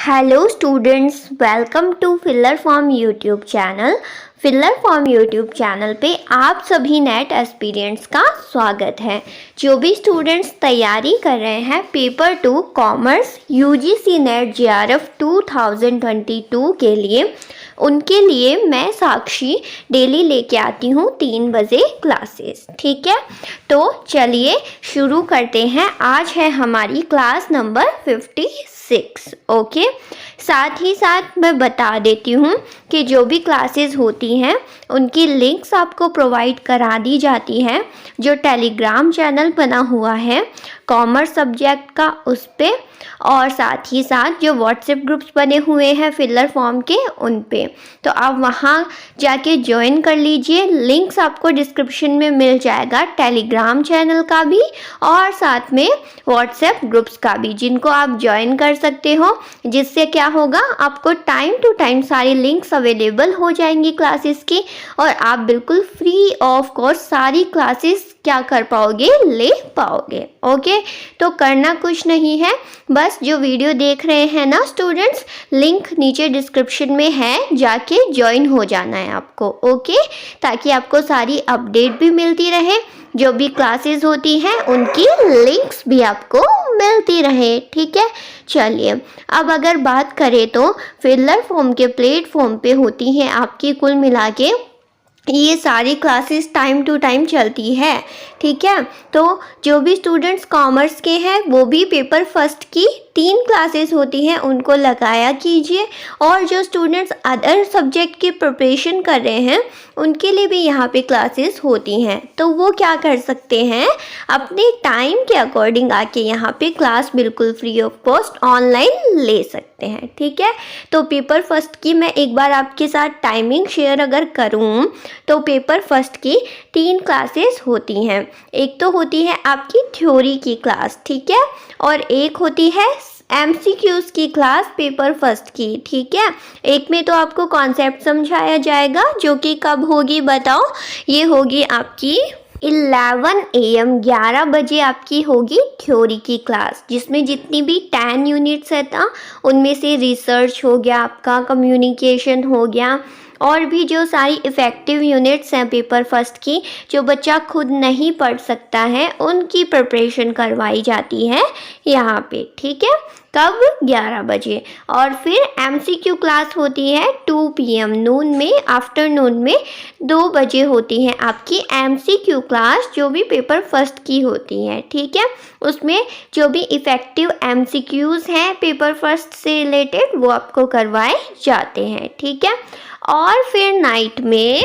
Hello students, welcome to filler form YouTube channel. Filler form YouTube channel पे आप सभी net aspirants का स्वागत है। जो भी स्टूडेंट्स तैयारी कर रहे हैं paper 2 commerce UGC net JRF 2022 के लिए, उनके लिए मैं साक्षी डेली लेके आती हूँ 3 बजे क्लासेस। ठीक है, तो चलिए शुरू करते हैं। आज है हमारी क्लास नंबर 56। ओके, साथ ही साथ मैं बता देती हूँ कि जो भी क्लासेस होती हैं उनकी लिंक्स आपको प्रोवाइड करा दी जाती है। जो टेलीग्राम चैनल बना हुआ है कॉमर्स सब्जेक्ट का, उस पे, और साथ ही साथ जो व्हाट्सएप ग्रुप्स बने हुए हैं फिलर फॉर्म के, उन पे, तो आप वहाँ जाके ज्वाइन कर लीजिए। लिंक्स आपको डिस्क्रिप्शन में मिल जाएगा, टेलीग्राम चैनल का भी और साथ में व्हाट्सएप ग्रुप्स का भी, जिनको आप ज्वाइन कर सकते हो। जिससे क्या होगा, आपको टाइम टू टाइम सारी लिंक्स अवेलेबल हो जाएंगी क्लासेस की, और आप बिल्कुल फ्री ऑफ कॉस्ट सारी क्लासेस क्या कर पाओगे, ले पाओगे। ओके, तो करना कुछ नहीं है, बस जो वीडियो देख रहे हैं ना स्टूडेंट्स, लिंक नीचे डिस्क्रिप्शन में है, जाके ज्वाइन हो जाना है आपको। ओके, ताकि आपको सारी अपडेट भी मिलती रहे, जो भी क्लासेस होती हैं उनकी लिंक्स भी आपको मिलती रहे। ठीक है, चलिए अब अगर बात करें तो फिलर फॉर्म के प्लेटफॉर्म पे होती हैं आपकी कुल मिला के ये सारी क्लासेस टाइम टू टाइम चलती है। ठीक है, तो जो भी स्टूडेंट्स कॉमर्स के हैं वो भी पेपर फर्स्ट की 3 क्लासेस होती हैं, उनको लगाया कीजिए। और जो स्टूडेंट्स अदर सब्जेक्ट की प्रिपरेशन कर रहे हैं उनके लिए भी यहाँ पे क्लासेस होती हैं, तो वो क्या कर सकते हैं, अपने टाइम के अकॉर्डिंग आके यहाँ पे क्लास बिल्कुल फ्री ऑफ कॉस्ट ऑनलाइन ले सकते हैं। ठीक है, तो पेपर फर्स्ट की मैं एक बार आपके साथ टाइमिंग शेयर अगर करूँ तो पेपर फर्स्ट की 3 क्लासेस होती हैं। एक तो होती है आपकी थ्योरी की क्लास, ठीक है, और एक होती है MCQs की क्लास पेपर फर्स्ट की। ठीक है, एक में तो आपको कॉन्सेप्ट समझाया जाएगा, जो कि कब होगी बताओ, ये होगी आपकी 11 AM 11 बजे आपकी होगी थ्योरी की क्लास, जिसमें जितनी भी 10 यूनिट्स है ना, उनमें से रिसर्च हो गया, आपका कम्युनिकेशन हो गया, और भी जो सारी इफ़ेक्टिव यूनिट्स हैं पेपर फर्स्ट की, जो बच्चा खुद नहीं पढ़ सकता है, उनकी प्रिपरेशन करवाई जाती है यहाँ पे। ठीक है, कब, 11 बजे। और फिर MCQ क्लास होती है 2 PM नून में, आफ्टरनून में 2 बजे होती है आपकी MCQ क्लास, जो भी पेपर फर्स्ट की होती है। ठीक है, उसमें जो भी इफ़ेक्टिव MCQs हैं पेपर फर्स्ट से रिलेटेड वो आपको करवाए जाते हैं। ठीक है, और फिर नाइट में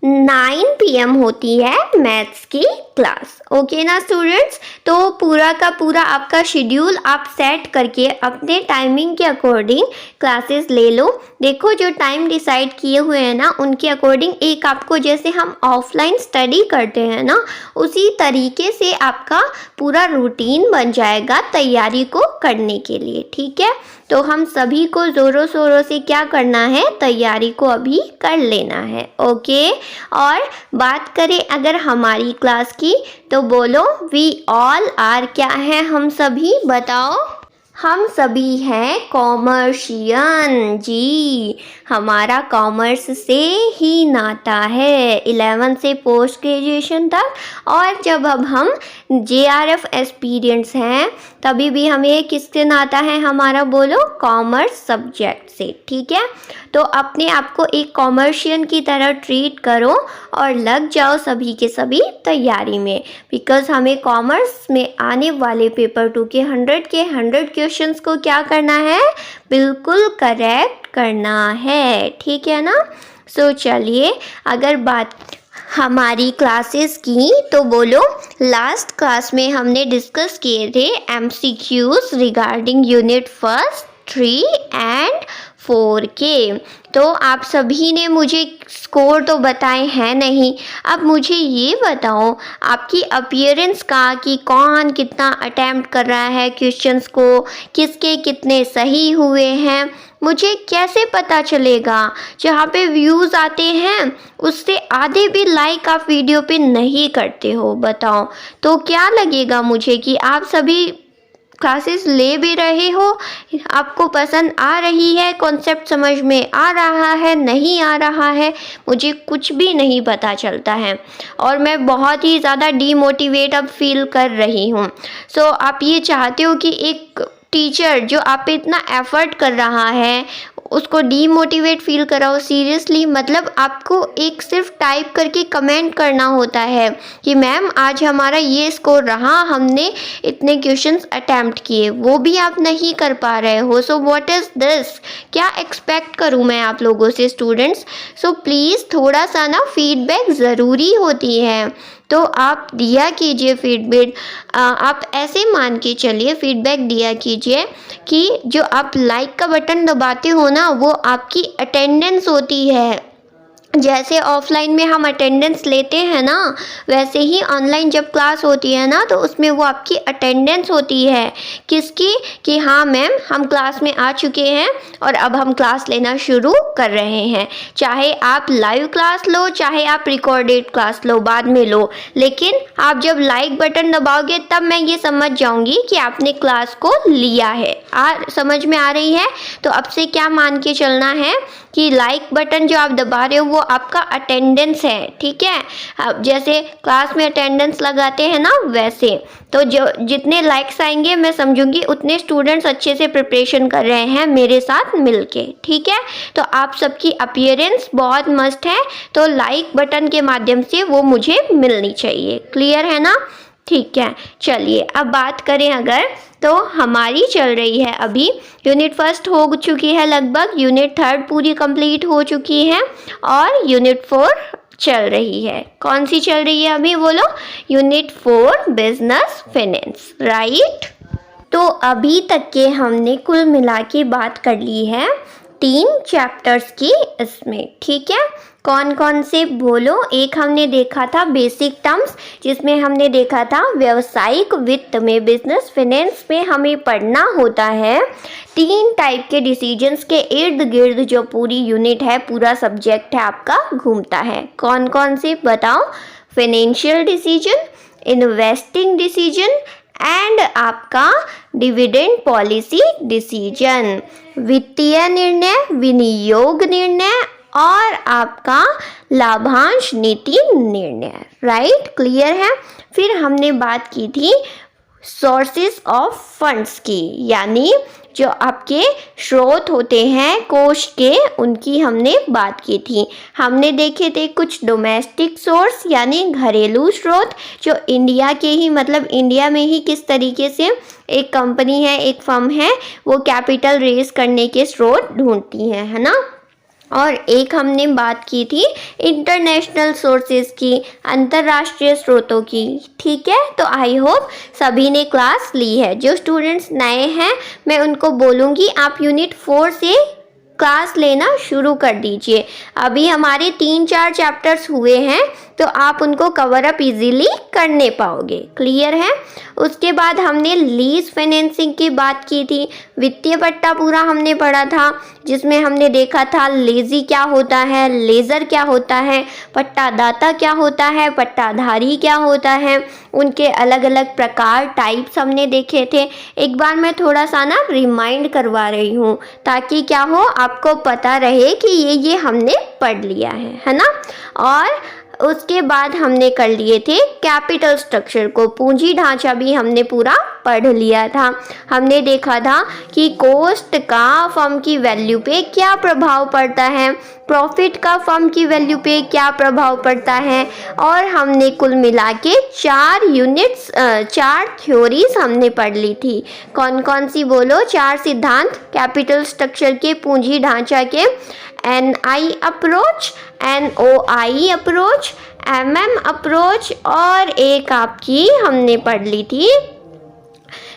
9 PM होती है मैथ्स की क्लास। ओके ना स्टूडेंट्स, तो पूरा का पूरा आपका शेड्यूल आप सेट करके अपने टाइमिंग के अकॉर्डिंग क्लासेस ले लो। देखो, जो टाइम डिसाइड किए हुए हैं ना, उनके अकॉर्डिंग एक आपको, जैसे हम ऑफलाइन स्टडी करते हैं ना, उसी तरीके से आपका पूरा रूटीन बन जाएगा तैयारी को करने के लिए। ठीक है, तो हम सभी को ज़ोरों शोरों से क्या करना है, तैयारी को अभी कर लेना है। ओके, और बात करें अगर हमारी क्लास की, तो बोलो, वी ऑल आर क्या है, हम सभी बताओ, हम सभी हैं कॉमर्शियन जी। हमारा कॉमर्स से ही नाता है 11 से पोस्ट ग्रेजुएशन तक, और जब अब हम JRF एस्पिरेंट्स हैं तभी भी हमें किससे नाता है हमारा, बोलो, कॉमर्स सब्जेक्ट से। ठीक है, तो अपने आप को एक कॉमर्शियन की तरह ट्रीट करो और लग जाओ सभी के सभी तैयारी में, बिकॉज हमें कॉमर्स में आने वाले पेपर 2 के 100 क्वेश्चंस को क्या करना है, बिल्कुल करेक्ट करना है। ठीक है ना, सो चलिए अगर बात हमारी क्लासेस की, तो बोलो, लास्ट क्लास में हमने डिस्कस किए थे MCQs regarding unit first, 3 and 4 के। तो आप सभी ने मुझे स्कोर तो बताए हैं नहीं, अब मुझे ये बताओ आपकी अपीयरेंस का, कि कौन कितना अटेम्प्ट कर रहा है क्वेश्चंस को, किसके कितने सही हुए हैं, मुझे कैसे पता चलेगा। जहाँ पे व्यूज़ आते हैं उससे आधे भी लाइक आप वीडियो पे नहीं करते हो, बताओ, तो क्या लगेगा मुझे कि आप सभी क्लासेस ले भी रहे हो, आपको पसंद आ रही है, कॉन्सेप्ट समझ में आ रहा है, नहीं आ रहा है, मुझे कुछ भी नहीं पता चलता है और मैं बहुत ही ज़्यादा डीमोटिवेट अब फील कर रही हूँ। सो आप ये चाहते हो कि एक टीचर जो आप पे इतना एफर्ट कर रहा है उसको डीमोटिवेट फील कराओ? सीरियसली, मतलब आपको एक सिर्फ टाइप करके कमेंट करना होता है कि मैम आज हमारा ये स्कोर रहा, हमने इतने क्वेश्चंस अटेम्प्ट किए, वो भी आप नहीं कर पा रहे हो। So what is this? क्या एक्सपेक्ट करूँ मैं आप लोगों से स्टूडेंट्स? सो प्लीज़ थोड़ा सा ना फीडबैक ज़रूरी होती है, तो आप दिया कीजिए फीडबैक। आप ऐसे मान के चलिए, फीडबैक दिया कीजिए कि जो आप लाइक का बटन दबाते हो ना, वो आपकी अटेंडेंस होती है। जैसे ऑफलाइन में हम अटेंडेंस लेते हैं ना, वैसे ही ऑनलाइन जब क्लास होती है ना, तो उसमें वो आपकी अटेंडेंस होती है। किसकी? कि हाँ मैम, हम क्लास में आ चुके हैं और अब हम क्लास लेना शुरू कर रहे हैं। चाहे आप लाइव क्लास लो, चाहे आप रिकॉर्डेड क्लास लो, बाद में लो, लेकिन आप जब लाइक बटन दबाओगे तब मैं ये समझ जाऊंगी कि आपने क्लास को लिया है। समझ में आ रही है? तो अब से क्या मान के चलना है कि लाइक बटन जो आप दबा रहे हो वो आपका अटेंडेंस है, ठीक है? अब जैसे क्लास में अटेंडेंस लगाते हैं ना, वैसे तो जो जितने लाइक्स आएंगे मैं समझूंगी उतने स्टूडेंट्स अच्छे से प्रिपरेशन कर रहे हैं मेरे साथ मिलके, ठीक है? तो आप सबकी अपीयरेंस बहुत मस्त है, तो लाइक बटन के माध्यम से वो मुझे मिलनी चाहिए। क्लियर है ना? ठीक है, चलिए अब बात करें अगर, तो हमारी चल रही है अभी यूनिट फर्स्ट हो चुकी है लगभग, यूनिट थर्ड पूरी कंप्लीट हो चुकी है और यूनिट 4 चल रही है। कौन सी चल रही है अभी बोलो? Unit 4 business finance, right? तो अभी तक के हमने कुल मिला के बात कर ली है 3 चैप्टर्स की इसमें, ठीक है? कौन कौन से बोलो? एक हमने देखा था बेसिक टर्म्स, जिसमें हमने देखा था व्यावसायिक वित्त में, बिजनेस फाइनेंस में हमें पढ़ना होता है 3 टाइप के डिसीजंस के इर्द गिर्द जो पूरी यूनिट है, पूरा सब्जेक्ट है आपका घूमता है। कौन कौन से बताओ? Financial decision, investing decision and आपका डिविडेंड पॉलिसी डिसीजन, वित्तीय निर्णय, विनियोग निर्णय और आपका लाभांश नीति निर्णय, राइट? क्लियर है? फिर हमने बात की थी सोर्सेस ऑफ फंड्स की, यानी जो आपके स्रोत होते हैं कोष के, उनकी हमने बात की थी। हमने देखे थे कुछ डोमेस्टिक सोर्स यानी घरेलू स्रोत, जो इंडिया के ही, मतलब इंडिया में ही किस तरीके से एक कंपनी है, एक फर्म है, वो कैपिटल रेज करने के स्रोत ढूंढती है ना? और एक हमने बात की थी इंटरनेशनल सोर्सेज की, अंतर्राष्ट्रीय स्रोतों की, ठीक है? तो आई होप सभी ने क्लास ली है। जो स्टूडेंट्स नए हैं मैं उनको बोलूँगी आप यूनिट 4 से क्लास लेना शुरू कर दीजिए। अभी हमारे 3-4 चैप्टर्स हुए हैं, तो आप उनको कवर अप इजीली करने पाओगे। क्लियर है? उसके बाद हमने लीज फाइनेंसिंग की बात की थी, वित्तीय पट्टा पूरा हमने पढ़ा था, जिसमें हमने देखा था लेजी क्या होता है, लेजर क्या होता है, पट्टादाता क्या होता है, पट्टाधारी क्या होता है, उनके अलग अलग प्रकार, टाइप्स हमने देखे थे। एक बार मैं थोड़ा सा ना रिमाइंड करवा रही हूँ, ताकि क्या हो, आपको पता रहे कि ये हमने पढ़ लिया है ना? और उसके बाद हमने कर लिए थे कैपिटल स्ट्रक्चर को, पूंजी ढांचा भी हमने पूरा पढ़ लिया था। हमने देखा था कि कॉस्ट का फर्म की वैल्यू पे क्या प्रभाव पड़ता है, प्रॉफिट का फर्म की वैल्यू पे क्या प्रभाव पड़ता है, और हमने कुल मिला के 4 थ्योरीज हमने पढ़ ली थी। कौन कौन सी बोलो? 4 सिद्धांत कैपिटल स्ट्रक्चर के, पूंजी ढांचा के, NI approach, NOI approach, MM approach, और एक आपकी हमने पढ़ ली थी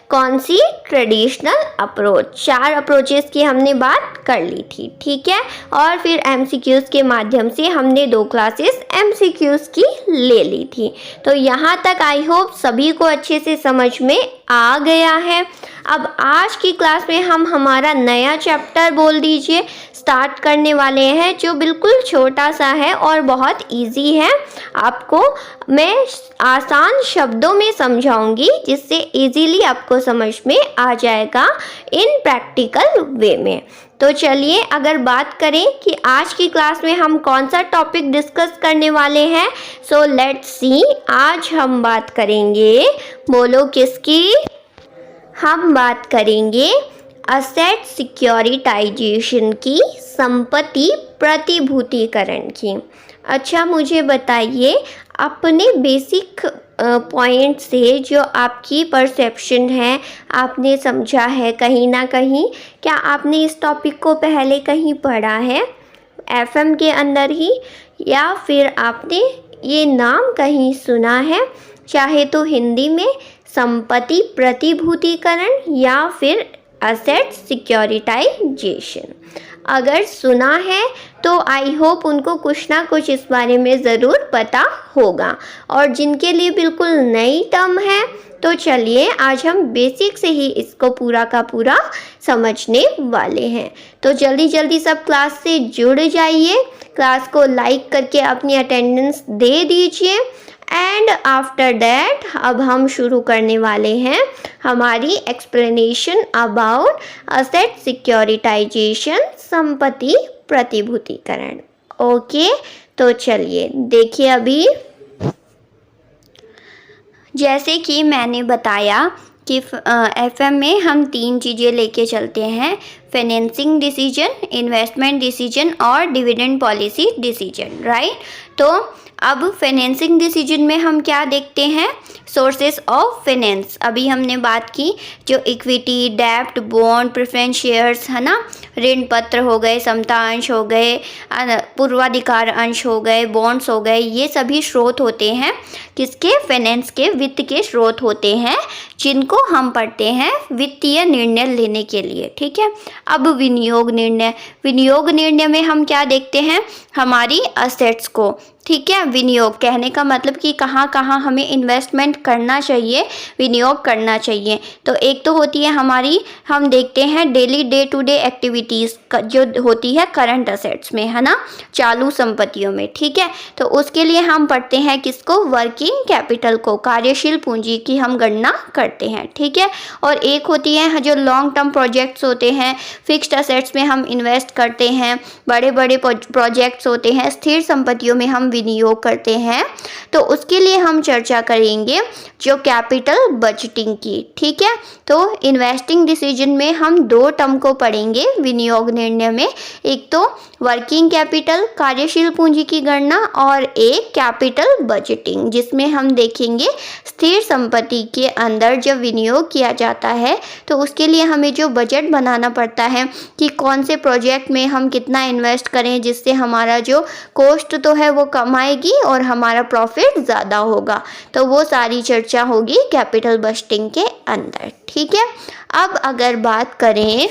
कौन सी? Traditional approach. 4 अप्रोचेस की हमने बात कर ली थी, ठीक है? और फिर MCQs के माध्यम से हमने 2 क्लासेस MCQs की ले ली थी। तो यहाँ तक आई होप सभी को अच्छे से समझ में आ गया है। अब आज की क्लास में हम हमारा नया चैप्टर बोल दीजिए स्टार्ट करने वाले हैं, जो बिल्कुल छोटा सा है और बहुत इजी है। आपको मैं आसान शब्दों में समझाऊंगी जिससे इजीली आपको समझ में आ जाएगा इन प्रैक्टिकल वे में। तो चलिए अगर बात करें कि आज की क्लास में हम कौन सा टॉपिक डिस्कस करने वाले हैं, सो लेट्स सी। आज हम बात करेंगे, बोलो किसकी? हम बात करेंगे असेट सिक्योरिटाइजेशन की, संपत्ति प्रतिभूतिकरण की। अच्छा मुझे बताइए अपने बेसिक पॉइंट से जो आपकी परसेप्शन है, आपने समझा है कहीं ना कहीं, क्या आपने इस टॉपिक को पहले कहीं पढ़ा है एफएम के अंदर ही, या फिर आपने ये नाम कहीं सुना है, चाहे तो हिंदी में संपत्ति प्रतिभूतिकरण या फिर असेट सिक्योरिटाइजेशन? अगर सुना है तो आई होप उनको कुछ ना कुछ इस बारे में ज़रूर पता होगा, और जिनके लिए बिल्कुल नई टर्म है तो चलिए आज हम बेसिक से ही इसको पूरा का पूरा समझने वाले हैं। तो जल्दी जल्दी सब क्लास से जुड़ जाइए, क्लास को लाइक करके अपनी अटेंडेंस दे दीजिए। एंड आफ्टर दैट अब हम शुरू करने वाले हैं हमारी एक्सप्लेनेशन अबाउट असेट सिक्योरिटाइजेशन, संपत्ति प्रतिभूतिकरण। ओके, तो चलिए देखिए। अभी जैसे कि मैंने बताया कि एफएम में हम 3 चीज़ें लेके चलते हैं, फाइनेंसिंग डिसीजन, इन्वेस्टमेंट डिसीजन और डिविडेंड पॉलिसी डिसीजन, राइट? तो अब फाइनेंसिंग डिसीजन में हम क्या देखते हैं? Sources of finance. अभी हमने बात की जो इक्विटी, डेब्ट, बॉन्ड, प्रेफरेंस शेयर्स है ना, ऋण पत्र हो गए, समता अंश हो गए, पूर्वाधिकार अंश हो गए, बॉन्ड्स हो गए, ये सभी स्रोत होते हैं किसके? फाइनेंस के, वित्त के स्रोत होते हैं जिनको हम पढ़ते हैं वित्तीय निर्णय लेने के लिए, ठीक है। अब विनियोग निर्णय, विनियोग निर्णय में हम क्या देखते हैं? हमारी असेट्स को, ठीक है। विनियोग कहने का मतलब कि कहाँ कहाँ हमें इन्वेस्टमेंट करना चाहिए, विनियोग करना चाहिए। तो एक तो होती है हमारी, हम देखते हैं daily day to day activities जो होती है करंट असेट्स में, है ना, चालू संपत्तियों में, ठीक है। तो उसके लिए हम पढ़ते हैं किसको? वर्किंग कैपिटल को, कार्यशील पूंजी की हम गणना करते हैं, ठीक है। और एक होती है जो लॉन्ग टर्म प्रोजेक्ट्स होते हैं, फिक्स्ड असेट्स में हम इन्वेस्ट करते हैं, बड़े बड़े प्रोजेक्ट्स होते हैं, स्थिर संपत्तियों में हम विनियोग करते हैं। तो उसके लिए हम चर्चा करेंगे जो कैपिटल बजटिंग की, ठीक है। तो इन्वेस्टिंग डिसीजन में हम 2 टर्म को पढ़ेंगे विनियोग निर्णय में, एक तो वर्किंग कैपिटल, कार्यशील पूंजी की गणना, और एक कैपिटल बजटिंग जिसमें हम देखेंगे स्थिर संपत्ति के अंदर जब विनियोग किया जाता है तो उसके लिए हमें जो बजट बनाना पड़ता है कि कौन से प्रोजेक्ट में हम कितना इन्वेस्ट करें जिससे हमारा जो कॉस्ट तो है वो कम आएगी और हमारा प्रॉफिट ज़्यादा होगा। तो वो सारी चर्चा होगी कैपिटल बजटिंग के अंदर, ठीक है। अब अगर बात करें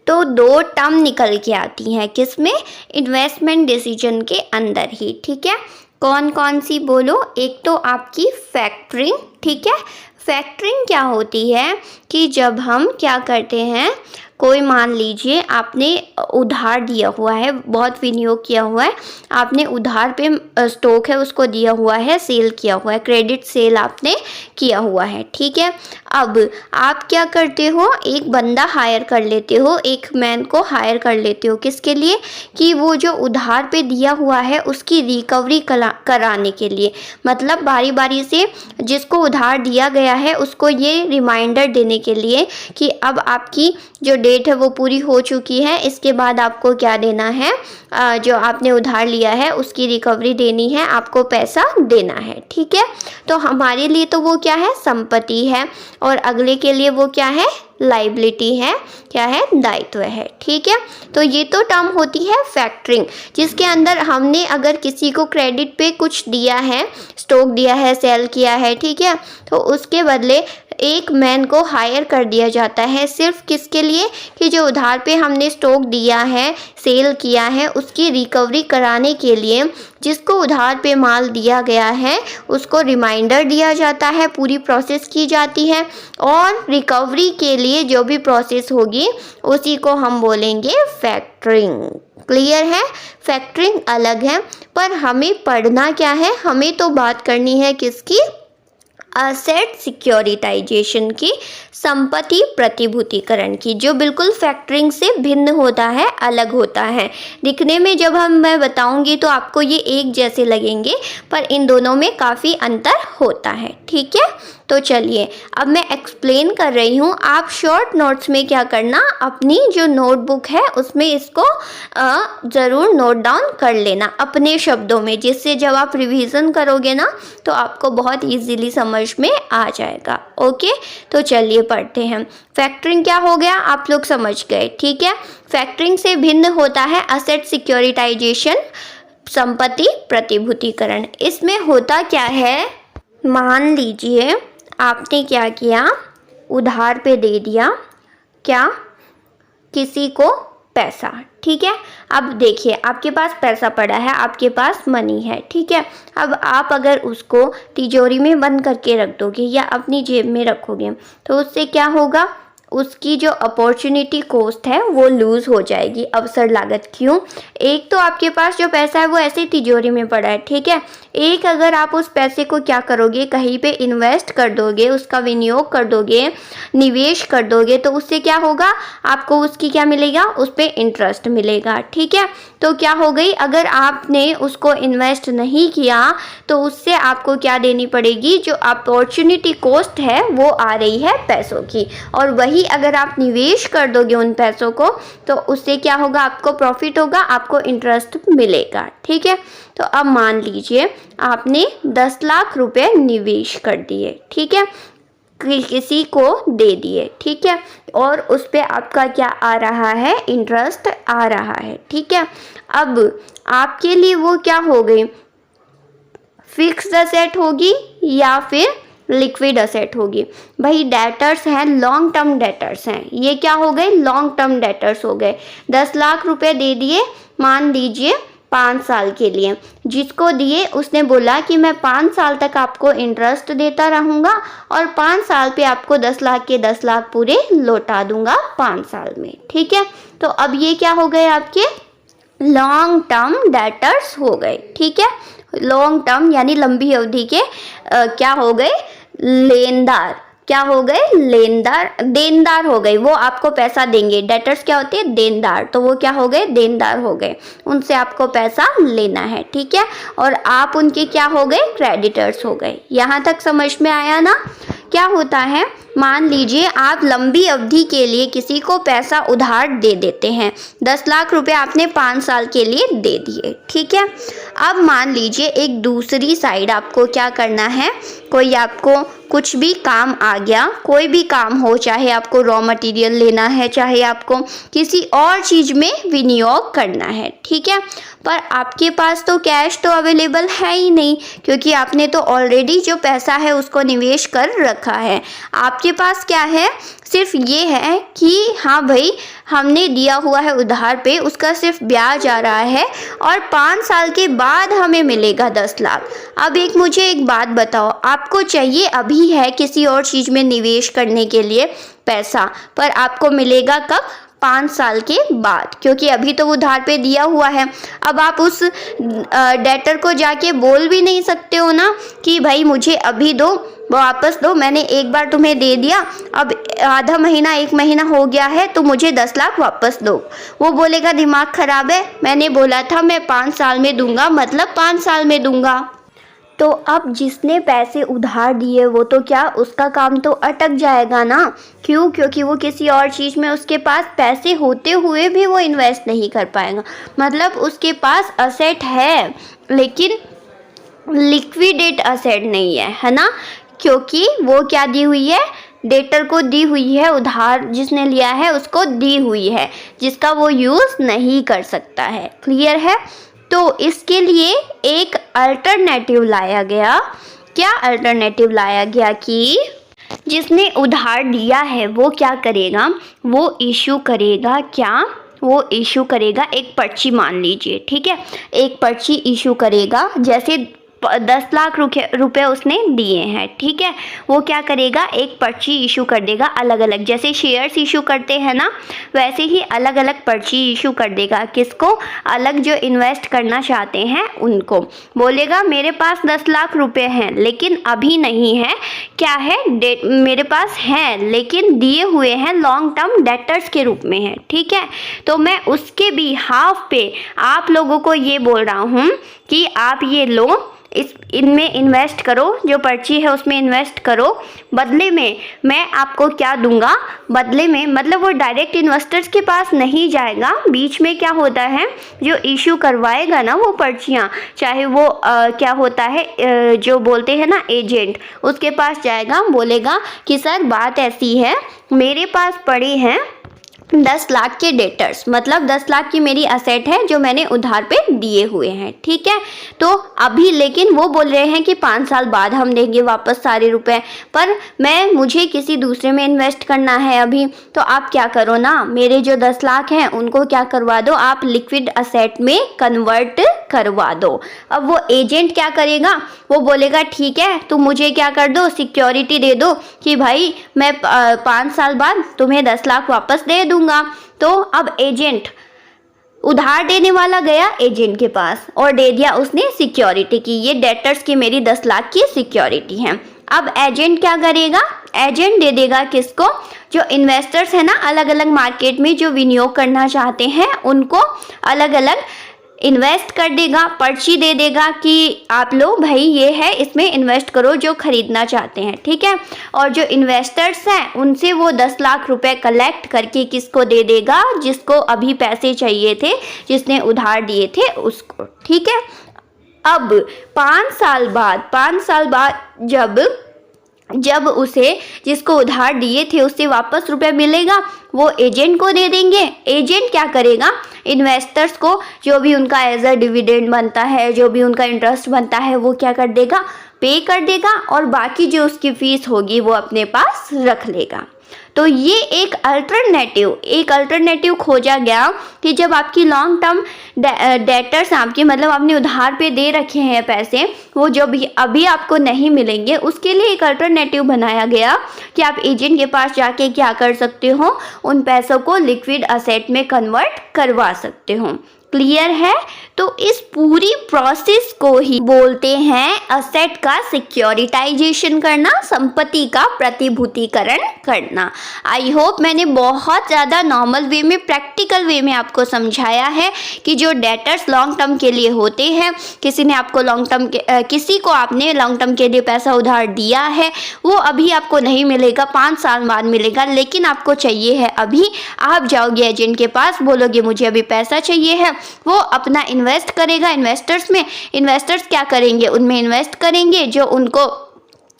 तो 2 टर्म निकल के आती हैं किसमें? इन्वेस्टमेंट डिसीजन के अंदर ही, ठीक है। कौन कौन सी बोलो? एक तो आपकी फैक्टरिंग, ठीक है। फैक्टरिंग क्या होती है कि जब हम क्या करते हैं, कोई मान लीजिए आपने उधार दिया हुआ है, बहुत विनियोग किया हुआ है, आपने उधार पे स्टॉक है उसको दिया हुआ है, सेल किया हुआ है, क्रेडिट सेल आपने किया हुआ है, ठीक है। अब आप क्या करते हो? एक बंदा हायर कर लेते हो, एक मैन को हायर कर लेते हो, किसके लिए? कि वो जो उधार पे दिया हुआ है उसकी रिकवरी कराने के लिए, मतलब बारी बारी से जिसको उधार दिया गया है उसको ये रिमाइंडर देने के लिए कि अब आपकी जो डेट है वो पूरी हो चुकी है, इसके बाद आपको क्या देना है, जो आपने उधार लिया है उसकी रिकवरी देनी है, आपको पैसा देना है, ठीक है। तो हमारे लिए तो वो क्या है? संपत्ति है, और अगले के लिए वो क्या है? लाइबिलिटी है, क्या है? दायित्व है, ठीक है। तो ये तो टर्म होती है फैक्टरिंग, जिसके अंदर हमने अगर किसी को क्रेडिट पे कुछ दिया है, स्टॉक दिया है, सेल किया है, ठीक है, तो उसके बदले एक मैन को हायर कर दिया जाता है, सिर्फ किसके लिए कि जो उधार पे हमने स्टॉक दिया है, सेल किया है, उसकी रिकवरी कराने के लिए जिसको उधार पे माल दिया गया है उसको रिमाइंडर दिया जाता है, पूरी प्रोसेस की जाती है और रिकवरी के लिए जो भी प्रोसेस होगी उसी को हम बोलेंगे फैक्टरिंग। क्लियर है? फैक्टरिंग अलग है, पर हमें पढ़ना क्या है, हमें तो बात करनी है किसकी, असेट सिक्योरिटाइजेशन की, संपत्ति प्रतिभूतिकरण की, जो बिल्कुल फैक्टरिंग से भिन्न होता है, अलग होता है। दिखने में जब मैं बताऊंगी तो आपको ये एक जैसे लगेंगे, पर इन दोनों में काफ़ी अंतर होता है। ठीक है, तो चलिए अब मैं एक्सप्लेन कर रही हूँ। आप शॉर्ट नोट्स में क्या करना, अपनी जो नोटबुक है उसमें इसको ज़रूर नोट डाउन कर लेना अपने शब्दों में, जिससे जब आप रिवीजन करोगे ना तो आपको बहुत इजीली समझ में आ जाएगा। ओके, तो चलिए पढ़ते हैं। फैक्टरिंग क्या हो गया आप लोग समझ गए। ठीक है, फैक्टरिंग से भिन्न होता है असेट सिक्योरिटाइजेशन, संपत्ति प्रतिभूतिकरण। इसमें होता क्या है, मान लीजिए आपने क्या किया, उधार पे दे दिया क्या, किसी को पैसा। ठीक है, अब देखिए आपके पास पैसा पड़ा है, आपके पास मनी है। ठीक है, अब आप अगर उसको तिजोरी में बंद करके रख दोगे या अपनी जेब में रखोगे तो उससे क्या होगा, उसकी जो अपॉर्चुनिटी कॉस्ट है वो लूज़ हो जाएगी, अवसर लागत। क्यों? एक तो आपके पास जो पैसा है वो ऐसे तिजोरी में पड़ा है। ठीक है, एक अगर आप उस पैसे को क्या करोगे, कहीं पे इन्वेस्ट कर दोगे, उसका विनियोग कर दोगे, निवेश कर दोगे, तो उससे क्या होगा, आपको उसकी क्या मिलेगा, उस पर इंटरेस्ट मिलेगा। ठीक है, तो क्या हो गई, अगर आपने उसको इन्वेस्ट नहीं किया तो उससे आपको क्या देनी पड़ेगी, जो अपॉर्चुनिटी कॉस्ट है वो आ रही है पैसों की, और वही अगर आप निवेश कर दोगे उन पैसों को तो उससे क्या होगा, आपको प्रॉफिट होगा, आपको इंटरेस्ट मिलेगा। ठीक है, तो अब मान लीजिए आपने 10 लाख रुपए निवेश कर दिए। ठीक है, किसी को दे दिए। ठीक है, और उस पे आपका क्या आ रहा है, इंटरेस्ट आ रहा है। ठीक है, अब आपके लिए वो क्या हो गई, फिक्स्ड असेट होगी या फिर लिक्विड असेट होगी। भाई डेटर्स हैं, लॉन्ग टर्म डेटर्स हैं, ये क्या हो गए, लॉन्ग टर्म डेटर्स हो गए। 10 लाख रुपए दे दिए, मान लीजिए 5 साल के लिए, जिसको दिए उसने बोला कि मैं 5 साल तक आपको इंटरेस्ट देता रहूँगा और 5 साल पे आपको 10 लाख के 10 लाख पूरे लौटा दूंगा 5 साल में। ठीक है, तो अब ये क्या हो गए, आपके लॉन्ग टर्म डेटर्स हो गए। ठीक है, लॉन्ग टर्म यानी लंबी अवधि के क्या हो गए, लेनदार। क्या हो गए, लेनदार, देनदार हो गए, वो आपको पैसा देंगे। डेटर्स क्या होते हैं, देनदार, तो वो क्या हो गए, देनदार हो गए, उनसे आपको पैसा लेना है। ठीक है, और आप उनके क्या हो गए, क्रेडिटर्स हो गए। यहाँ तक समझ में आया ना। क्या होता है, मान लीजिए आप लंबी अवधि के लिए किसी को पैसा उधार दे देते हैं, 10 लाख रुपए आपने 5 साल के लिए दे दिए। ठीक है, अब मान लीजिए एक दूसरी साइड आपको क्या करना है, कोई आपको कुछ भी काम आ गया, कोई भी काम हो, चाहे आपको रॉ मटेरियल लेना है, चाहे आपको किसी और चीज़ में विनियोग करना है। ठीक है, पर आपके पास तो कैश तो अवेलेबल है ही नहीं, क्योंकि आपने तो ऑलरेडी जो पैसा है उसको निवेश कर रखा है। आपके पास क्या है, सिर्फ ये है कि हाँ भाई हमने दिया हुआ है उधार पे, उसका सिर्फ ब्याज आ रहा है और 5 साल के बाद हमें मिलेगा 10 लाख। अब मुझे एक बात बताओ, आपको चाहिए अभी है किसी और चीज़ में निवेश करने के लिए पैसा, पर आपको मिलेगा कब, 5 साल के बाद, क्योंकि अभी तो उधार पे दिया हुआ है। अब आप उस डेटर को जाके बोल भी नहीं सकते हो ना कि भाई मुझे अभी दो, वापस दो, मैंने एक बार तुम्हें दे दिया, अब आधा महीना 1 महीना हो गया है तो मुझे 10 लाख वापस दो। वो बोलेगा दिमाग खराब है, मैंने बोला था मैं 5 साल में दूंगा, मतलब 5 साल में दूंगा। तो अब जिसने पैसे उधार दिए वो तो क्या, उसका काम तो अटक जाएगा ना। क्यों? क्योंकि वो किसी और चीज़ में उसके पास पैसे होते हुए भी वो इन्वेस्ट नहीं कर पाएगा। मतलब उसके पास असेट है लेकिन लिक्विडेट असेट नहीं है, है ना, क्योंकि वो क्या दी हुई है, डेटर को दी हुई है, उधार जिसने लिया है उसको दी हुई है, जिसका वो यूज़ नहीं कर सकता है। क्लियर है? तो इसके लिए एक अल्टरनेटिव लाया गया। क्या अल्टरनेटिव लाया गया कि जिसने उधार दिया है वो क्या करेगा, वो इशू करेगा क्या, वो इशू करेगा एक पर्ची, मान लीजिए, ठीक है, एक पर्ची इशू करेगा। जैसे 10 लाख रुपए उसने दिए हैं, ठीक है, वो क्या करेगा, एक पर्ची इशू कर देगा अलग अलग, जैसे शेयर्स इशू करते हैं ना, वैसे ही अलग अलग पर्ची इशू कर देगा। किसको, अलग जो इन्वेस्ट करना चाहते हैं उनको। बोलेगा मेरे पास 10 लाख रुपए हैं लेकिन अभी नहीं है, क्या है, मेरे पास हैं लेकिन दिए हुए हैं लॉन्ग टर्म डेटर्स के रूप में है, ठीक है, तो मैं उसके भी हाफ पे आप लोगों को ये बोल रहा हूँ कि आप ये लो, इनमें इन्वेस्ट करो, जो पर्ची है उसमें इन्वेस्ट करो, बदले में मैं आपको क्या दूंगा, बदले में, मतलब वो डायरेक्ट इन्वेस्टर्स के पास नहीं जाएगा, बीच में क्या होता है, जो इशू करवाएगा ना वो पर्चियाँ, चाहे वो क्या होता है, जो बोलते हैं ना एजेंट, उसके पास जाएगा, बोलेगा कि सर बात ऐसी है, मेरे पास पड़े हैं 10 लाख के डेटर्स, मतलब 10 लाख की मेरी असेट है जो मैंने उधार पे दिए हुए हैं, ठीक है, तो अभी लेकिन वो बोल रहे हैं कि 5 साल बाद हम देंगे वापस सारे रुपए, पर मुझे किसी दूसरे में इन्वेस्ट करना है अभी, तो आप क्या करो ना, मेरे जो 10 लाख हैं उनको क्या करवा दो, आप लिक्विड असेट में कन्वर्ट करवा दो। अब वो एजेंट क्या करेगा, वो बोलेगा ठीक है, तुम मुझे क्या कर दो, सिक्योरिटी दे दो कि भाई मैं 5 साल बाद तुम्हें 10 लाख वापस दे दूंगा। तो अब एजेंट, उधार देने वाला गया एजेंट के पास और दे दिया उसने सिक्योरिटी की, ये डेटर्स की मेरी 10 लाख की सिक्योरिटी है। अब एजेंट क्या करेगा, एजेंट दे देगा किसको, जो इन्वेस्टर्स है ना अलग अलग मार्केट में जो विनियोग करना चाहते हैं उनको अलग अलग इन्वेस्ट कर देगा, पर्ची दे देगा कि आप लोग भाई ये है इसमें इन्वेस्ट करो जो खरीदना चाहते हैं, ठीक है, और जो इन्वेस्टर्स हैं उनसे वो 10 लाख रुपए कलेक्ट करके किसको दे देगा, जिसको अभी पैसे चाहिए थे, जिसने उधार दिए थे उसको, ठीक है। अब 5 साल बाद जब उसे जिसको उधार दिए थे उससे वापस रुपए मिलेगा, वो एजेंट को दे देंगे। एजेंट क्या करेगा, इन्वेस्टर्स को जो भी उनका एज अ डिविडेंड बनता है, जो भी उनका इंटरेस्ट बनता है, वो क्या कर देगा, पे कर देगा, और बाकी जो उसकी फीस होगी वो अपने पास रख लेगा। तो ये एक अल्टरनेटिव खोजा गया कि जब आपकी लॉन्ग टर्म डेटर्स आपके, मतलब आपने उधार पे दे रखे हैं पैसे, वो जो भी अभी आपको नहीं मिलेंगे, उसके लिए एक अल्टरनेटिव बनाया गया कि आप एजेंट के पास जाके क्या कर सकते हो, उन पैसों को लिक्विड असेट में कन्वर्ट करवा सकते हो। क्लियर है? तो इस पूरी प्रोसेस को ही बोलते हैं असेट का सिक्योरिटाइजेशन करना, संपत्ति का प्रतिभूतिकरण करना। आई होप मैंने बहुत ज़्यादा नॉर्मल वे में, प्रैक्टिकल वे में आपको समझाया है कि जो डेटर्स लॉन्ग टर्म के लिए होते हैं, किसी ने आपको किसी को आपने लॉन्ग टर्म के लिए पैसा उधार दिया है, वो अभी आपको नहीं मिलेगा, 5 साल बाद मिलेगा, लेकिन आपको चाहिए है अभी। आप जाओगे एजेंट के पास, बोलोगे मुझे अभी पैसा चाहिए है, वो अपना इन्वेस्ट करेगा इन्वेस्टर्स में। इन्वेस्टर्स क्या करेंगे, उनमें इन्वेस्ट करेंगे, जो उनको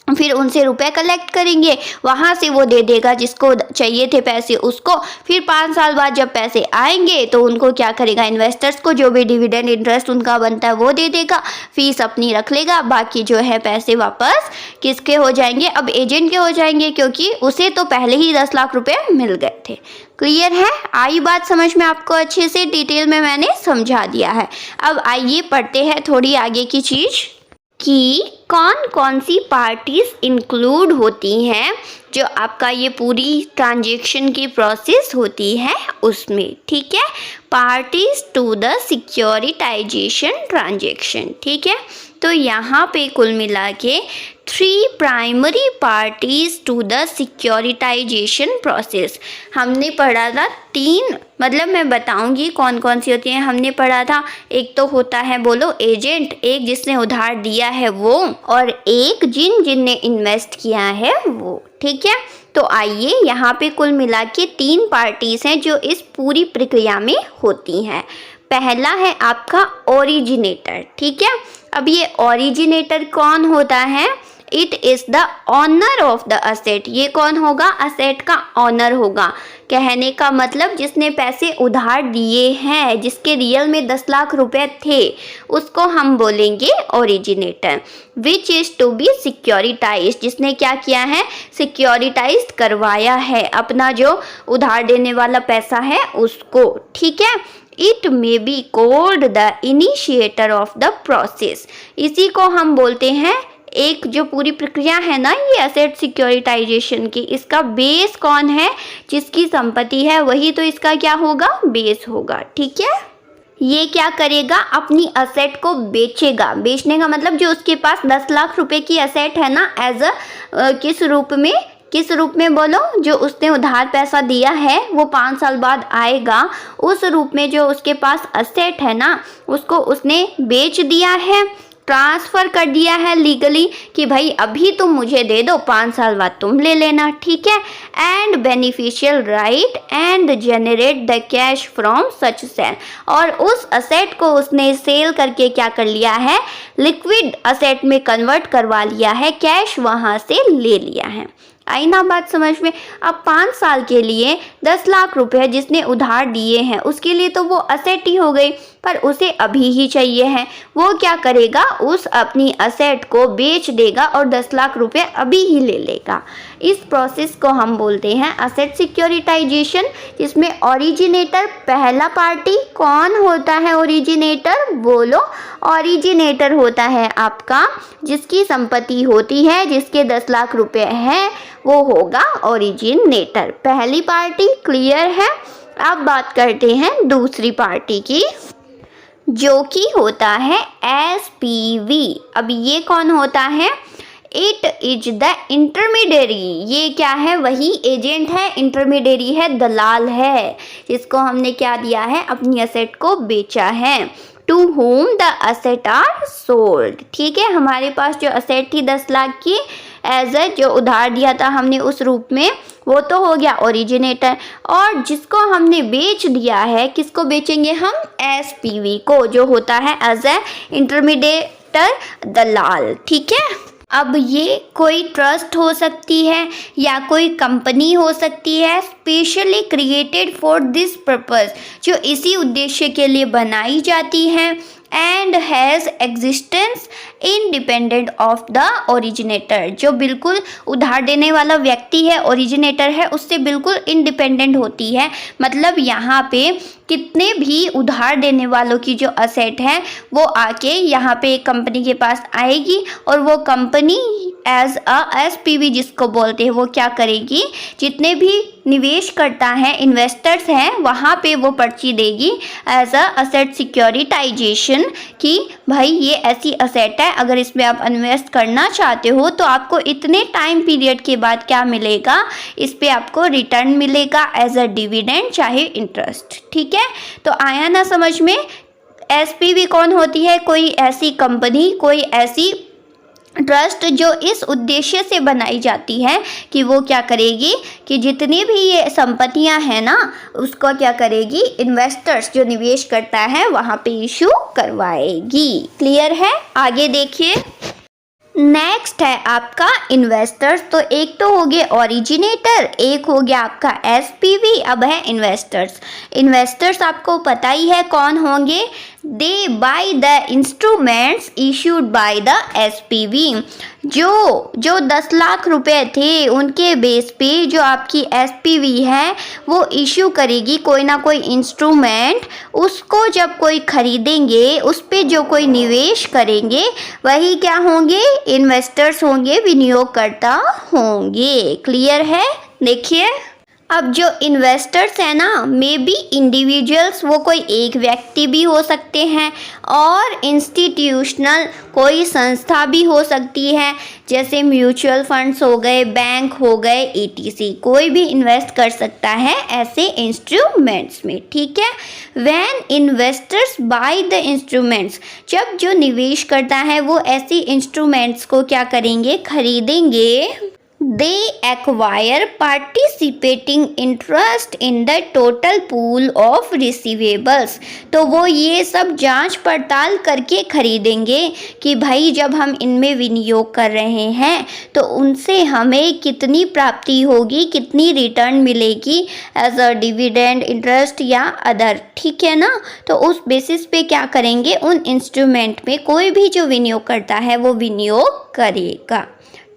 फिर उनसे रुपए कलेक्ट करेंगे, वहाँ से वो दे देगा जिसको चाहिए थे पैसे उसको। फिर 5 साल बाद जब पैसे आएंगे तो उनको क्या करेगा, इन्वेस्टर्स को जो भी डिविडेंड इंटरेस्ट उनका बनता है वो दे देगा, फीस अपनी रख लेगा, बाकी जो है पैसे वापस किसके हो जाएंगे, अब एजेंट के हो जाएंगे, क्योंकि उसे तो पहले ही 10 लाख रुपए मिल गए थे। क्लियर है? आई बात समझ में आपको? अच्छे से डिटेल में मैंने समझा दिया है। अब आइए पढ़ते हैं थोड़ी आगे की चीज़ कि कौन कौन सी पार्टीज इंक्लूड होती हैं जो आपका ये पूरी ट्रांजैक्शन की प्रोसेस होती है उसमें, ठीक है। Parties to the securitization transaction, ठीक है। तो यहाँ पे कुल मिला के 3 primary parties to the securitization process हमने पढ़ा था। 3, मतलब मैं बताऊंगी कौन कौन सी होती हैं। हमने पढ़ा था, एक तो होता है, बोलो, एजेंट, एक जिसने उधार दिया है वो, और एक जिनने इन्वेस्ट किया है वो, ठीक है। तो आइए यहाँ पे कुल मिला के 3 पार्टीज हैं जो इस पूरी प्रक्रिया में होती हैं। पहला है आपका ओरिजिनेटर, ठीक है। अब ये ओरिजिनेटर कौन होता है? It is the owner of the asset. ये कौन होगा? असेट का ऑनर होगा। कहने का मतलब जिसने पैसे उधार दिए हैं, जिसके रियल में 10 लाख रुपए थे, उसको हम बोलेंगे originator. Which is to be securitize, जिसने क्या किया है? सिक्योरिटाइज करवाया है अपना जो उधार देने वाला पैसा है उसको। ठीक है। It may be called the initiator of the process. इसी को हम बोलते हैं, एक जो पूरी प्रक्रिया है ना ये एसेट सिक्योरिटाइजेशन की, इसका बेस कौन है? जिसकी संपत्ति है वही तो इसका क्या होगा? बेस होगा। ठीक है। ये क्या करेगा? अपनी असेट को बेचेगा। बेचने का मतलब जो उसके पास 10 लाख रुपए की असेट है ना, एज किस रूप में बोलो? जो उसने उधार पैसा दिया है वो 5 साल बाद आएगा, उस रूप में जो उसके पास असेट है ना उसको उसने बेच दिया है, ट्रांसफ़र कर दिया है लीगली कि भाई अभी तुम मुझे दे दो, 5 साल बाद तुम ले लेना। ठीक है। And beneficial right and generate the cash from such sale. और उस असेट को उसने सेल करके क्या कर लिया है? लिक्विड असेट में कन्वर्ट करवा लिया है, कैश वहाँ से ले लिया है। आई ना बात समझ में? अब 5 साल के लिए 10 लाख रुपए जिसने उधार दिए हैं उसके लिए तो वो असेट ही हो गई, पर उसे अभी ही चाहिए है। वो क्या करेगा? उस अपनी असेट को बेच देगा और 10 लाख रुपए अभी ही ले लेगा। इस प्रोसेस को हम बोलते हैं असेट सिक्योरिटाइजेशन, जिसमें ओरिजिनेटर पहला पार्टी कौन होता है? ओरिजिनेटर बोलो। ओरिजिनेटर होता है आपका जिसकी संपत्ति होती है, जिसके 10 लाख रुपए हैं, वो होगा ओरिजिनेटर, पहली पार्टी। क्लियर है? अब बात करते हैं दूसरी पार्टी की, जो कि होता है एसपीवी। अब ये कौन होता है? It is the intermediary. ये क्या है? वही एजेंट है, इंटरमीडियरी है, दलाल है, जिसको हमने क्या दिया है? अपनी असेट को बेचा है। To whom the asset are sold. ठीक है। हमारे पास जो असेट थी 10 लाख की, एज ए जो उधार दिया था हमने उस रूप में, वो तो हो गया ओरिजिनेटर। और जिसको हमने बेच दिया है, किसको बेचेंगे हम? एसपीवी को, जो होता है एज ए इंटरमीडिएटर, दलाल। ठीक है। अब ये कोई ट्रस्ट हो सकती है या कोई कंपनी हो सकती है, specially created for this purpose, जो इसी उद्देश्य के लिए बनाई जाती है, and has existence independent of the originator. जो बिल्कुल उधार देने वाला व्यक्ति है, ओरिजिनेटर है, उससे बिल्कुल इंडिपेंडेंट होती है। मतलब यहाँ पे कितने भी उधार देने वालों की जो असेट है वो आके यहाँ पे एक कंपनी के पास आएगी, और वो कंपनी एज एसपीवी जिसको बोलते हैं, वो क्या करेगी? जितने भी निवेश करता है, इन्वेस्टर्स हैं, वहाँ पे वो पर्ची देगी एज असेट सिक्योरिटाइजेशन कि भाई ये ऐसी असेट है, अगर इसमें आप इन्वेस्ट करना चाहते हो तो आपको इतने टाइम पीरियड के बाद क्या मिलेगा? इस पे आपको रिटर्न मिलेगा एज अ डिविडेंड, चाहे इंटरेस्ट। ठीक है। तो आया ना समझ में? एसपीवी कौन होती है? कोई ऐसी कंपनी, कोई ऐसी ट्रस्ट जो इस उद्देश्य से बनाई जाती है कि वो क्या करेगी कि जितनी भी ये संपत्तियां हैं ना, उसको क्या करेगी? इन्वेस्टर्स जो निवेश करता है वहाँ पे इशू करवाएगी। क्लियर है? आगे देखिए। नेक्स्ट है आपका इन्वेस्टर्स। तो एक तो हो गए ओरिजिनेटर, एक हो गया आपका एसपीवी, अब है इन्वेस्टर्स। इन्वेस्टर्स आपको पता ही है कौन होंगे? They buy the instruments issued by the SPV. जो 10 लाख रुपए थे उनके बेस पे जो आपकी एसपीवी है वो इशू करेगी कोई ना कोई इंस्ट्रूमेंट। उसको जब कोई खरीदेंगे, उस पे जो कोई निवेश करेंगे, वही क्या होंगे? इन्वेस्टर्स होंगे, विनियोगकर्ता होंगे। क्लियर है? देखिए, अब जो इन्वेस्टर्स हैं ना, मे बी इंडिविजुअल्स, वो कोई एक व्यक्ति भी हो सकते हैं, और इंस्टीट्यूशनल कोई संस्था भी हो सकती है, जैसे म्यूचुअल फंड्स हो गए, बैंक हो गए, ईटीसी। कोई भी इन्वेस्ट कर सकता है ऐसे इंस्ट्रूमेंट्स में। ठीक है। When investors bye the instruments, जब जो निवेश करता है वो ऐसी इंस्ट्रूमेंट्स को क्या करेंगे? खरीदेंगे। they acquire participating interest in the total pool of receivables। तो वो ये सब जांच पड़ताल करके खरीदेंगे कि भाई जब हम इनमें विनियोग कर रहे हैं तो उनसे हमें कितनी प्राप्ति होगी, कितनी रिटर्न मिलेगी एज अ डिविडेंड, इंटरेस्ट या अदर, ठीक है ना। तो उस बेसिस पे क्या करेंगे, उन इंस्ट्रूमेंट में कोई भी जो विनियोग करता है वो विनियोग करेगा,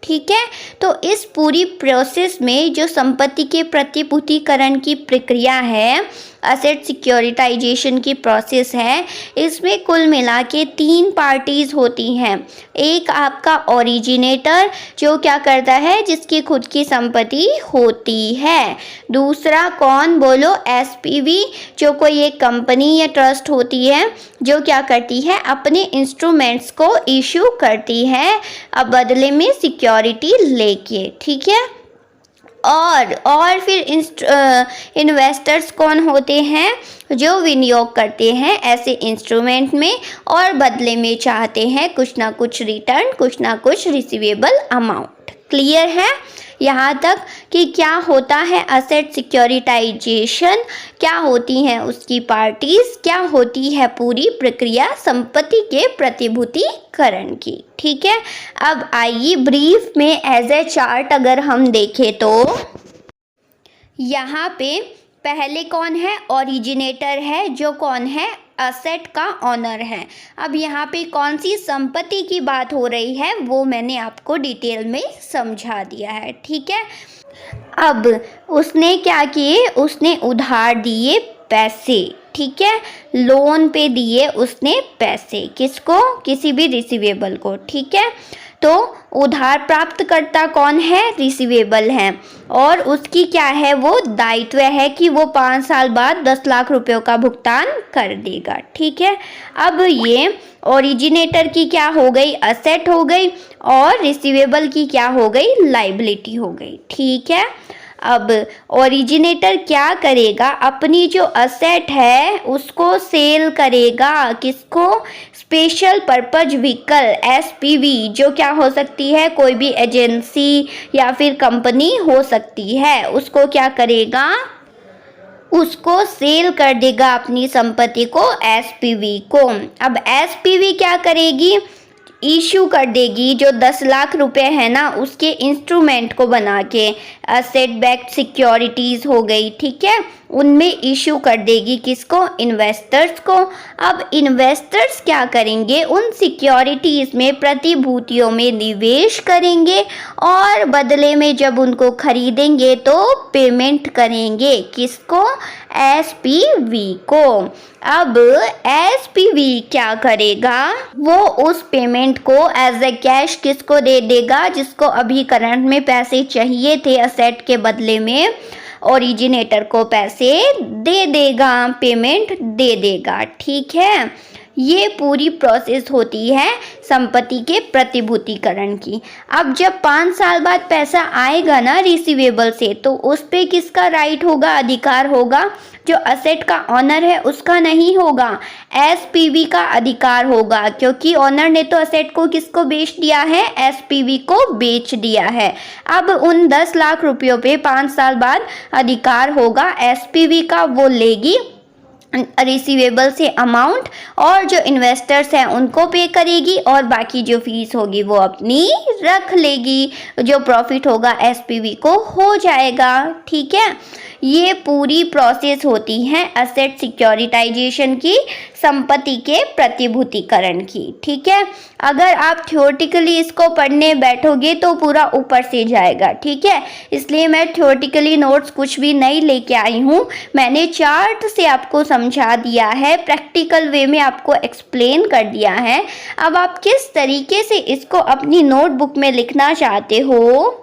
ठीक है। तो इस पूरी प्रोसेस में जो संपत्ति के प्रतिभूतिकरण की प्रक्रिया है, असेट सिक्योरिटाइजेशन की प्रोसेस है, इसमें कुल मिला के 3 पार्टीज होती हैं। एक आपका ओरिजिनेटर जो क्या करता है, जिसकी खुद की संपत्ति होती है। दूसरा कौन बोलो, एसपीवी जो कोई एक कंपनी या ट्रस्ट होती है जो क्या करती है, अपने इंस्ट्रूमेंट्स को इशू करती है अब बदले में सिक्योरिटी लेके, ठीक है। और फिर इन्वेस्टर्स कौन होते हैं, जो विनियोग करते हैं ऐसे इंस्ट्रूमेंट में और बदले में चाहते हैं कुछ ना कुछ रिटर्न, कुछ ना कुछ रिसीवेबल अमाउंट। क्लियर है यहाँ तक कि क्या होता है असेट सिक्योरिटाइजेशन, क्या होती हैं उसकी पार्टीज, क्या होती है पूरी प्रक्रिया संपत्ति के प्रतिभूतिकरण की, ठीक है। अब आइए ब्रीफ में एज ए चार्ट अगर हम देखें तो यहाँ पे पहले कौन है, ओरिजिनेटर है, जो कौन है, असेट का ऑनर है। अब यहाँ पे कौन सी संपत्ति की बात हो रही है वो मैंने आपको डिटेल में समझा दिया है, ठीक है। अब उसने क्या किए, उसने उधार दिए पैसे, ठीक है, लोन पे दिए उसने पैसे, किसको, किसी भी रिसीवेबल को, ठीक है। तो उधार प्राप्तकर्ता कौन है, रिसीवेबल है, और उसकी क्या है, वो दायित्व है कि वो 5 साल बाद 10 लाख रुपयों का भुगतान कर देगा, ठीक है। अब ये ओरिजिनेटर की क्या हो गई, असेट हो गई, और रिसीवेबल की क्या हो गई, लाइबिलिटी हो गई, ठीक है। अब ओरिजिनेटर क्या करेगा, अपनी जो असेट है उसको सेल करेगा, किसको, स्पेशल पर्पज व्हीकल एसपीवी, जो क्या हो सकती है, कोई भी एजेंसी या फिर कंपनी हो सकती है, उसको क्या करेगा, उसको सेल कर देगा अपनी संपत्ति को, एसपीवी को। अब एसपीवी क्या करेगी, इशू कर देगी जो 10 लाख रुपए है ना, उसके इंस्ट्रूमेंट को बना के, असेट बैक्ड सिक्योरिटीज़ हो गई, ठीक है, उनमें इशू कर देगी, किसको, इन्वेस्टर्स को। अब इन्वेस्टर्स क्या करेंगे, उन सिक्योरिटीज़ में प्रतिभूतियों में निवेश करेंगे और बदले में जब उनको खरीदेंगे तो पेमेंट करेंगे, किसको, एसपीवी को। अब एसपीवी क्या करेगा, वो उस पेमेंट को एज ए कैश किसको दे देगा, जिसको अभी करंट में पैसे चाहिए थे असेट के बदले में, ओरिजिनेटर को पैसे दे देगा, पेमेंट दे देगा, ठीक है। ये पूरी प्रोसेस होती है संपत्ति के प्रतिभूतिकरण की। अब जब 5 साल बाद पैसा आएगा ना रिसीवेबल से, तो उस पे किसका राइट होगा, अधिकार होगा, जो असेट का ऑनर है उसका नहीं होगा, एसपीवी का अधिकार होगा, क्योंकि ऑनर ने तो असेट को किसको बेच दिया है, एसपीवी को बेच दिया है। अब उन 10 लाख रुपयों पे 5 साल बाद अधिकार होगा एसपीवी का, वो लेगी रिसीवेबल से अमाउंट और जो इन्वेस्टर्स हैं उनको पे करेगी और बाकी जो फीस होगी वो अपनी रख लेगी, जो प्रॉफिट होगा एसपीवी को हो जाएगा, ठीक है। ये पूरी प्रोसेस होती है असेट सिक्योरिटाइजेशन की, संपत्ति के प्रतिभूतिकरण की, ठीक है। अगर आप थ्योरेटिकली इसको पढ़ने बैठोगे तो पूरा ऊपर से जाएगा, ठीक है, इसलिए मैं थ्योरेटिकली नोट्स कुछ भी नहीं लेके आई हूँ, मैंने चार्ट से आपको समझा दिया है, प्रैक्टिकल वे में आपको एक्सप्लेन कर दिया है। अब आप किस तरीके से इसको अपनी नोटबुक में लिखना चाहते हो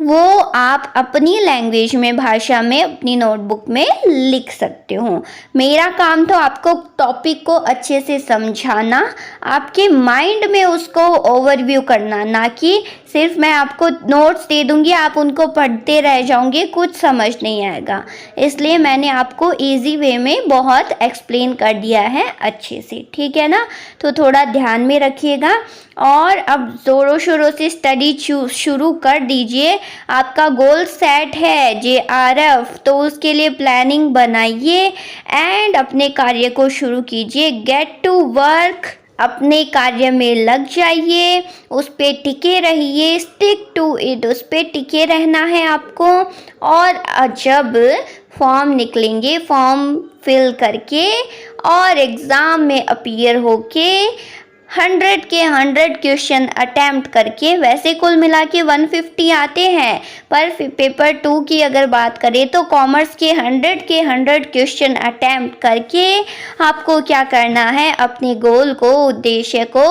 वो आप अपनी लैंग्वेज में, भाषा में अपनी नोटबुक में लिख सकते हो। मेरा काम तो आपको टॉपिक को अच्छे से समझाना, आपके माइंड में उसको ओवरव्यू करना, ना कि सिर्फ मैं आपको नोट्स दे दूँगी, आप उनको पढ़ते रह जाओगे, कुछ समझ नहीं आएगा। इसलिए मैंने आपको इजी वे में बहुत एक्सप्लेन कर दिया है अच्छे से, ठीक है ना। तो थोड़ा ध्यान में रखिएगा और अब ज़ोरों शोरों से स्टडी शुरू कर दीजिए। आपका गोल सेट है JRF, तो उसके लिए प्लानिंग बनाइए एंड अपने कार्य को शुरू कीजिए। गेट टू वर्क, अपने कार्य में लग जाइए, उस पे टिके रहिए, स्टिक टू इट, उस पे टिके रहना है आपको। और जब फॉर्म निकलेंगे, फॉर्म फिल करके और एग्ज़ाम में अपीयर होके 100 के 100 क्वेश्चन अटैम्प्ट करके, वैसे कुल मिला के 150 आते हैं, पर पेपर 2 की अगर बात करें तो कॉमर्स के 100 क्वेश्चन अटैम्प्ट करके आपको क्या करना है, अपने गोल को, उद्देश्य को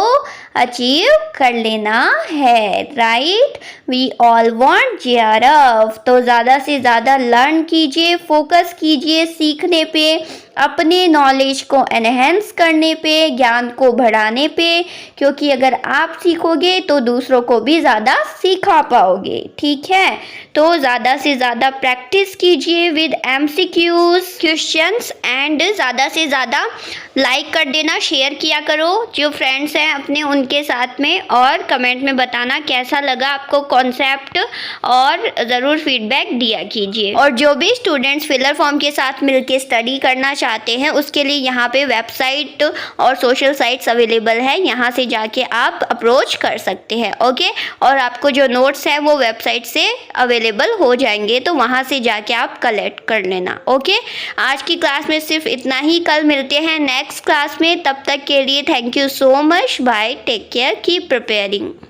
अचीव कर लेना है, right. We all want JRF। तो ज़्यादा से ज़्यादा लर्न कीजिए, फोकस कीजिए सीखने पे, अपने नॉलेज को एनहेंस करने पे, ज्ञान को बढ़ाने पे, क्योंकि अगर आप सीखोगे तो दूसरों को भी ज़्यादा सिखा पाओगे, ठीक है। तो ज़्यादा से ज़्यादा प्रैक्टिस कीजिए विद MCQs क्वेश्चंस एंड ज़्यादा से ज़्यादा लाइक कर देना, शेयर किया करो जो फ्रेंड्स हैं अपने उनके साथ में, और कमेंट में बताना कैसा लगा आपको कॉन्सेप्ट, और ज़रूर फीडबैक दिया कीजिए। और जो भी स्टूडेंट्स फिलर फॉर्म के साथ मिलके स्टडी करना चाहते हैं उसके लिए यहाँ पे वेबसाइट और सोशल साइट्स अवेलेबल है, यहाँ से जाके आप अप्रोच कर सकते हैं, ओके। और आपको जो नोट्स है वो वेबसाइट से अवेलेबल हो जाएंगे, तो वहाँ से जाके आप कलेक्ट कर लेना, ओके। आज की क्लास में सिर्फ इतना ही, कल मिलते हैं नेक्स्ट क्लास में। तब तक के लिए thank you so much, bye, take care, keep preparing.